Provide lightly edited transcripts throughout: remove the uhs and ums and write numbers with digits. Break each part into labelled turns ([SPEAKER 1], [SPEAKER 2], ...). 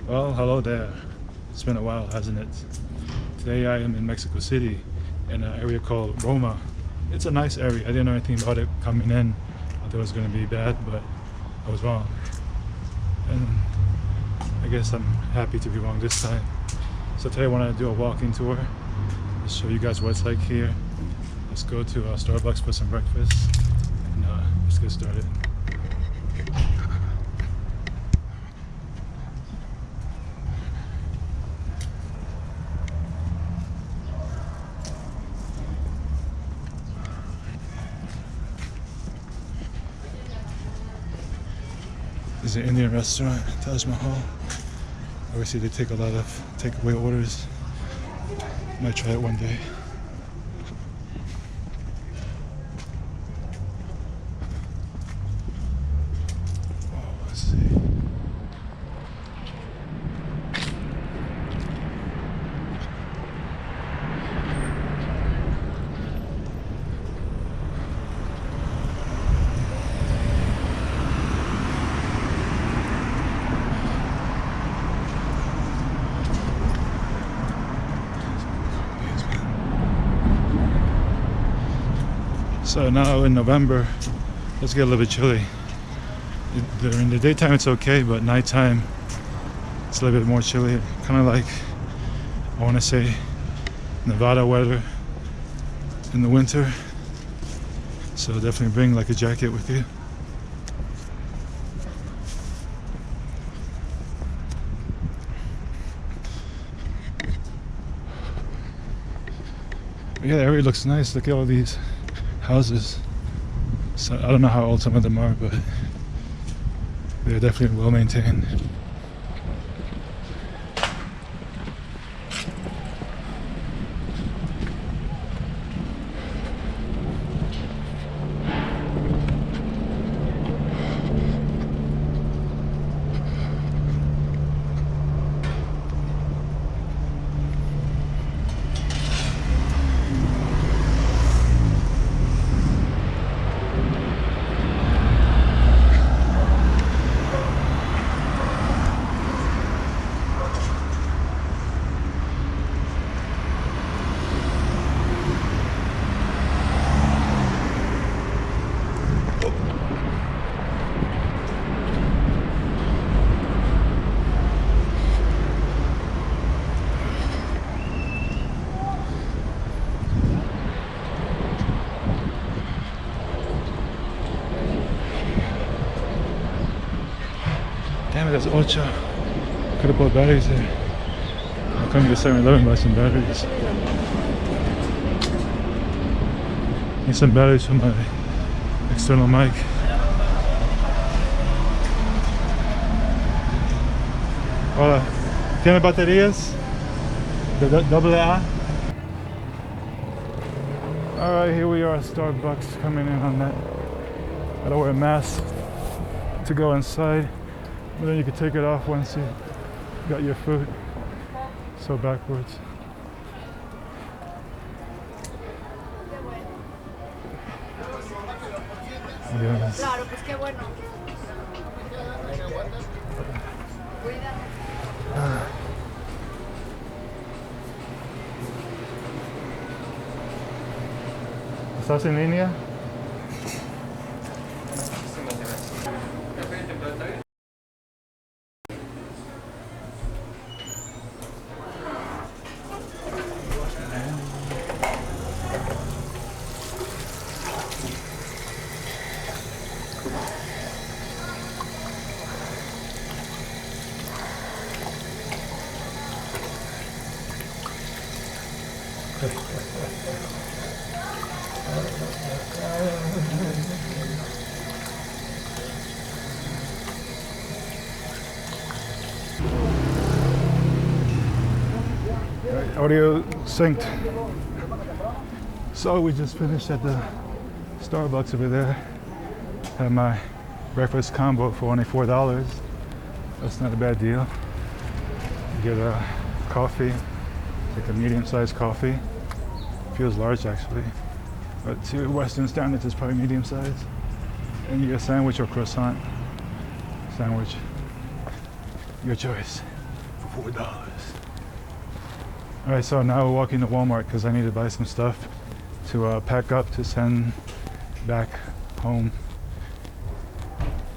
[SPEAKER 1] Well, hello there. It's been a while, hasn't it? Today I am in Mexico City in an area called Roma. It's a nice area. I didn't know anything about it coming in. I thought it was going to be bad, but I was wrong. And I guess I'm happy to be wrong this time. So today I want to do a walking tour. Just show you guys what it's like here. Let's go to Starbucks for some breakfast and let's get started. This is an Indian restaurant, Taj Mahal. Obviously they take a lot of takeaway orders. Might try it one day. Oh, let's see. So now in November, let's get a little bit chilly. During the daytime it's okay, but nighttime it's a little bit more chilly. Kind of like, I want to say, Nevada weather in the winter. So definitely bring like a jacket with you. Yeah, the area looks nice. Look at all these houses. So I don't know how old some of them are, but they're definitely well maintained. Damn it, that's Ocha. Could have bought batteries there. I'll come to 7-Eleven buy some batteries. Need some batteries for my external mic. Hola, ¿tiene baterías? De AA? Alright, here we are at Starbucks, coming in on that. Gotta wear a mask to go inside, but then you can take it off once you got your food. So backwards. Yes.
[SPEAKER 2] Claro, pues qué bueno.
[SPEAKER 1] ¿Estás en línea? Audio synced. So we just finished at the Starbucks over there. Had my breakfast combo for only $4. That's not a bad deal. You get a coffee, like a medium-sized coffee. Feels large actually, but to Western standards it's probably medium-sized. And you get a sandwich or croissant. Sandwich, your choice. $4. Alright, so now we're walking to Walmart because I need to buy some stuff to pack up to send back home.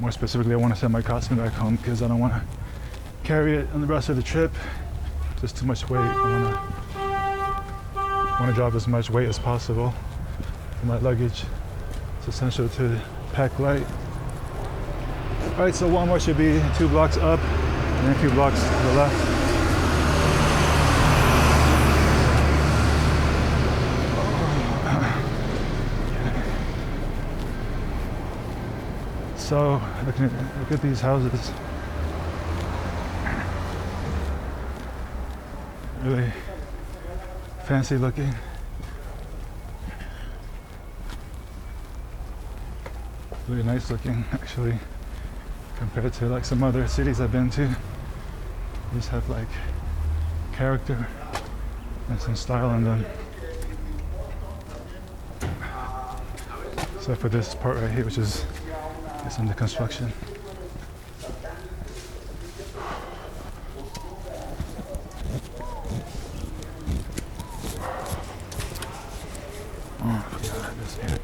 [SPEAKER 1] More specifically, I want to send my costume back home because I don't want to carry it on the rest of the trip. Just too much weight. I want to drop as much weight as possible in my luggage. It's essential to pack light. Alright, so Walmart should be 2 blocks up and then a few blocks to the left. So look at these houses. Really fancy looking. Really nice looking actually, compared to like some other cities I've been to. These have like character and some style in them. Except for this part right here, which is under construction. Oh, God, this here.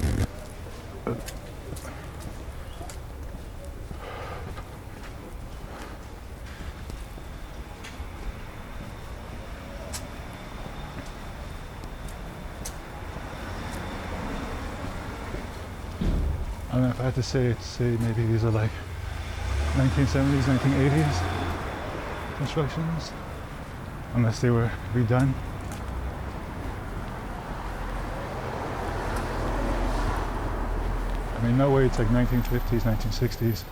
[SPEAKER 1] I don't know if I had to say maybe these are like 1970s, 1980s constructions, unless they were redone. I mean, no way it's like 1950s, 1960s.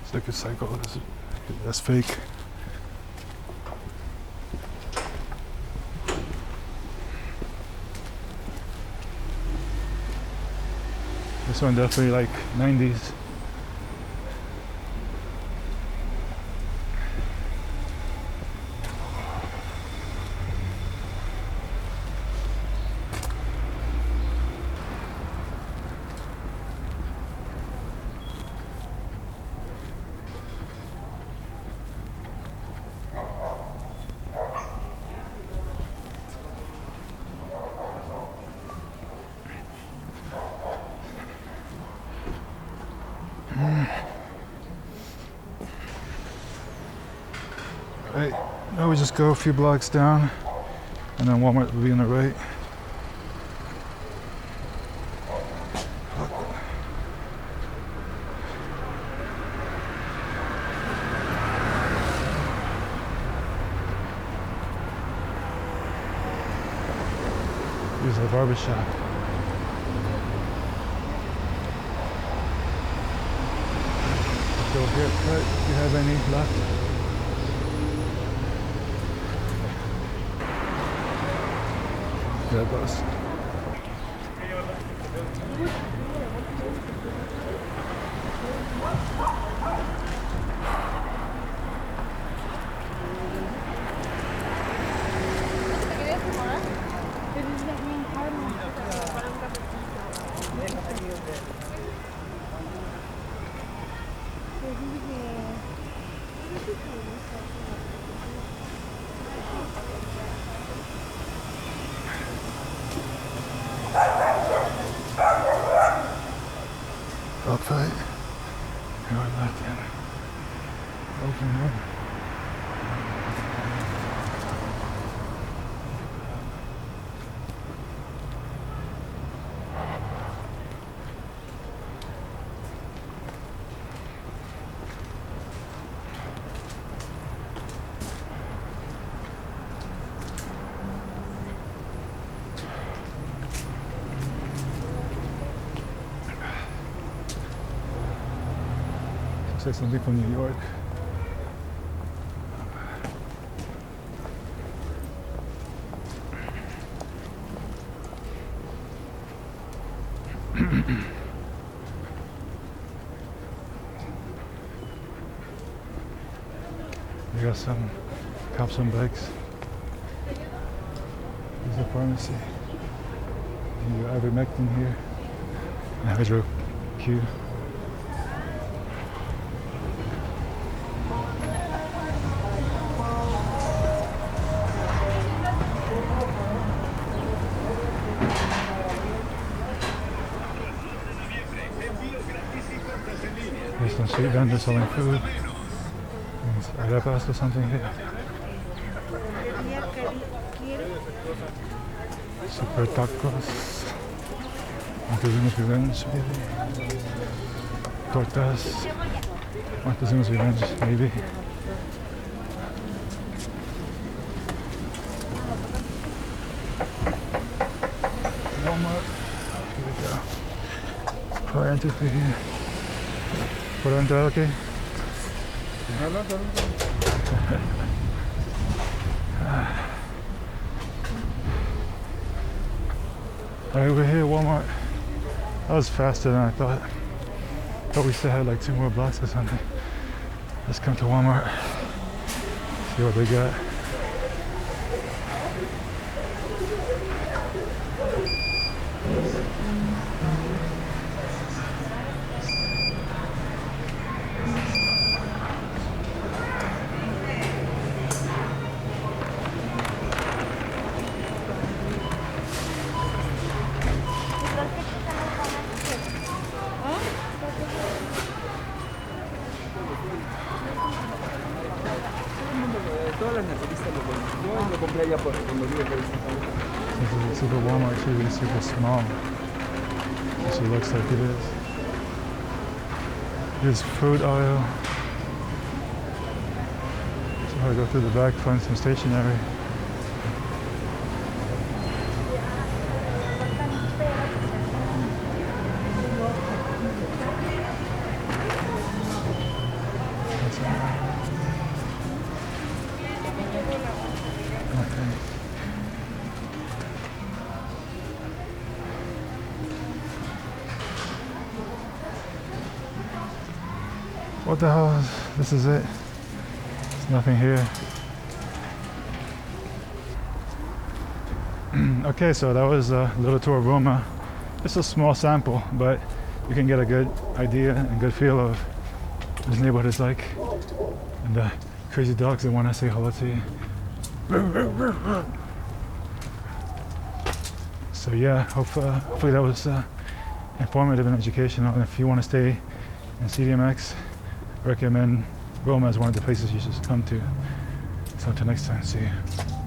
[SPEAKER 1] It's like a cycle. That's fake. This one definitely like 90s. Right, now we just go a few blocks down and then Walmart will be on the right. Here's a barbershop. So haircut, if you have any left. Yeah, boss. Upside. Here on left hand. Open door. Looks like something from New York. We got some cops on bikes. There's a pharmacy. You have ivermectin here. And hydro Q. some street vendors selling food. Arepas or something here. Super tacos. Montezumos Revenge, maybe. Tortas. Montezumos Revenge, maybe. Walmart. Here we go. Puedo entrar through here. ¿Puedo entrar, okay? Alright, we're here at Walmart. That was faster than I thought. Thought we still had like 2 more blocks or something. Let's come to Walmart. See what they got.
[SPEAKER 2] Todas las naturistas lo ven. Yo lo compré allá por cuando vive por esta
[SPEAKER 1] This is super Walmart too, it's super small. It looks like it is. There's food aisle. So I go through the back, find some stationery. What the hell is this? Is it? There's nothing here. Okay, so that was a little tour of Roma. Just a small sample, but you can get a good idea and good feel of what this neighborhood is like. And the crazy dogs that want to say hello to you. So yeah, hopefully that was informative and educational. And if you want to stay in CDMX, I recommend Roma as one of the places you should come to. So until next time, see you.